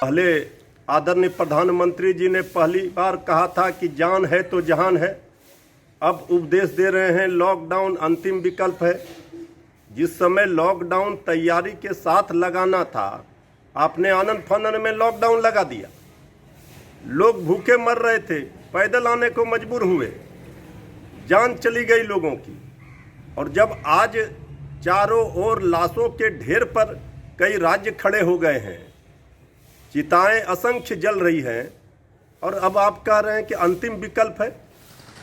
पहले आदरणीय प्रधानमंत्री जी ने पहली बार कहा था कि जान है तो जहान है। अब उपदेश दे रहे हैं लॉकडाउन अंतिम विकल्प है। जिस समय लॉकडाउन तैयारी के साथ लगाना था, आपने आनन फानन में लॉकडाउन लगा दिया। लोग भूखे मर रहे थे, पैदल आने को मजबूर हुए, जान चली गई लोगों की। और जब आज चारों ओर लाशों के ढेर पर कई राज्य खड़े हो गए हैं, चिताएं असंख्य जल रही हैं, और अब आप कह रहे हैं कि अंतिम विकल्प है।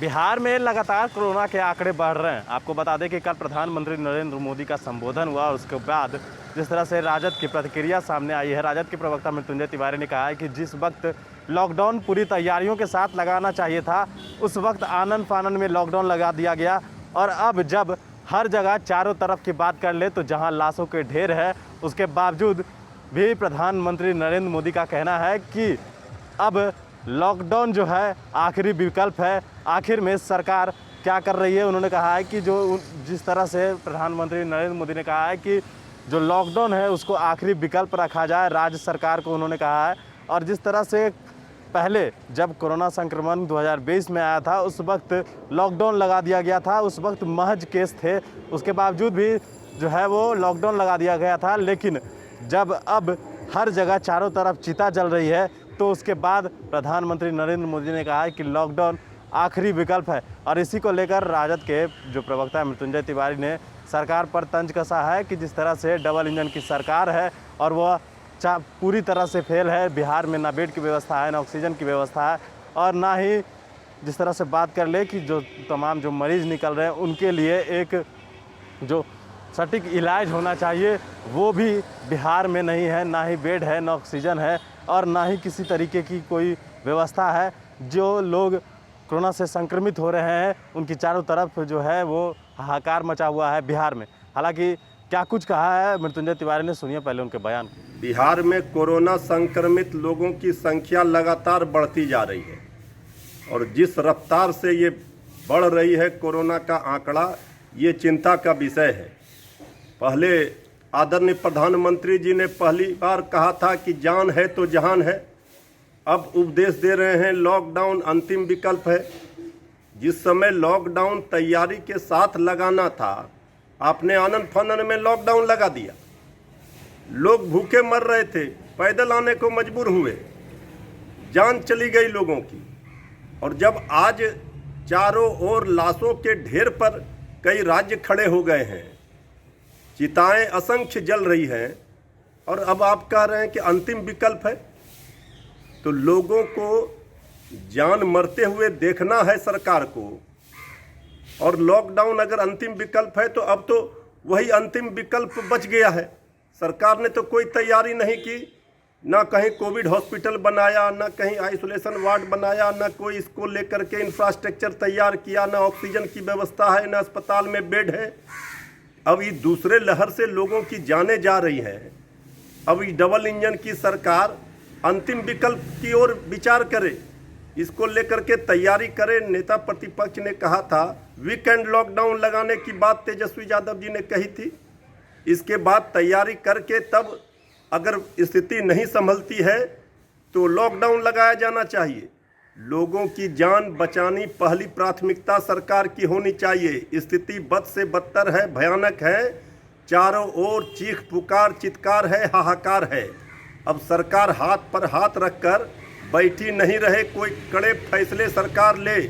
बिहार में लगातार कोरोना के आंकड़े बढ़ रहे हैं। आपको बता दें कि कल प्रधानमंत्री नरेंद्र मोदी का संबोधन हुआ और उसके बाद जिस तरह से राजद की प्रतिक्रिया सामने आई है, राजद के प्रवक्ता मृत्युंजय तिवारी ने कहा है कि जिस वक्त लॉकडाउन पूरी तैयारियों के साथ लगाना चाहिए था, उस वक्त आनन फानन में लॉकडाउन लगा दिया गया। और अब जब हर जगह चारों तरफ की बात कर ले तो जहां लाशों के ढेर है, उसके बावजूद भी प्रधानमंत्री नरेंद्र मोदी का कहना है कि अब लॉकडाउन जो है आखिरी विकल्प है। आखिर में सरकार क्या कर रही है, उन्होंने कहा है कि जिस तरह से प्रधानमंत्री नरेंद्र मोदी ने कहा है कि जो लॉकडाउन है उसको आखिरी विकल्प रखा जाए, राज्य सरकार को उन्होंने कहा है। और जिस तरह से पहले जब कोरोना संक्रमण 2020 में आया था, उस वक्त लॉकडाउन लगा दिया गया था, उस वक्त महज केस थे, उसके बावजूद भी जो है वो लॉकडाउन लगा दिया गया था। लेकिन जब अब हर जगह चारों तरफ चिता जल रही है, तो उसके बाद प्रधानमंत्री नरेंद्र मोदी ने कहा है कि लॉकडाउन आखिरी विकल्प है। और इसी को लेकर राजद के जो प्रवक्ता है मृत्युंजय तिवारी ने सरकार पर तंज कसा है कि जिस तरह से डबल इंजन की सरकार है और वह पूरी तरह से फेल है। बिहार में ना बेड की व्यवस्था है, ना ऑक्सीजन की व्यवस्था है, और ना ही जिस तरह से बात कर ले कि जो तमाम जो मरीज़ निकल रहे हैं उनके लिए एक जो सटीक इलाज होना चाहिए वो भी बिहार में नहीं है। ना ही बेड है, ना ऑक्सीजन है, और ना ही किसी तरीके की कोई व्यवस्था है। जो लोग कोरोना से संक्रमित हो रहे हैं उनकी चारों तरफ जो है वो हाहाकार मचा हुआ है बिहार में। हालांकि क्या कुछ कहा है मृत्युंजय तिवारी ने, सुनिए पहले उनके बयान। बिहार में कोरोना संक्रमित लोगों की संख्या लगातार बढ़ती जा रही है, और जिस रफ्तार से ये बढ़ रही है कोरोना का आंकड़ा, ये चिंता का विषय है। पहले आदरणीय प्रधानमंत्री जी ने पहली बार कहा था कि जान है तो जहान है। अब उपदेश दे रहे हैं लॉकडाउन अंतिम विकल्प है। जिस समय लॉकडाउन तैयारी के साथ लगाना था, आपने आनन फानन में लॉकडाउन लगा दिया। लोग भूखे मर रहे थे, पैदल आने को मजबूर हुए, जान चली गई लोगों की। और जब आज चारों ओर लाशों के ढेर पर कई राज्य खड़े हो गए हैं, चिताएं असंख्य जल रही हैं, और अब आप कह रहे हैं कि अंतिम विकल्प है। तो लोगों को जान मरते हुए देखना है सरकार को, और लॉकडाउन अगर अंतिम विकल्प है तो अब तो वही अंतिम विकल्प बच गया है। सरकार ने तो कोई तैयारी नहीं की, ना कहीं कोविड हॉस्पिटल बनाया, ना कहीं आइसोलेशन वार्ड बनाया, ना कोई इसको लेकर के इंफ्रास्ट्रक्चर तैयार किया, ना ऑक्सीजन की व्यवस्था है, ना अस्पताल में बेड है। अब ये दूसरे लहर से लोगों की जानें जा रही हैं। अब ये डबल इंजन की सरकार अंतिम विकल्प की ओर विचार करे, इसको लेकर के तैयारी करे। नेता प्रतिपक्ष ने कहा था वीकेंड लॉकडाउन लगाने की बात तेजस्वी यादव जी ने कही थी। इसके बाद तैयारी करके तब अगर स्थिति नहीं संभलती है तो लॉकडाउन लगाया जाना चाहिए। लोगों की जान बचानी पहली प्राथमिकता सरकार की होनी चाहिए। स्थिति बद से बदतर है, भयानक है, चारों ओर चीख पुकार चित्कार है, हाहाकार है। अब सरकार हाथ पर हाथ रखकर बैठी नहीं रहे, कोई कड़े फैसले सरकार ले।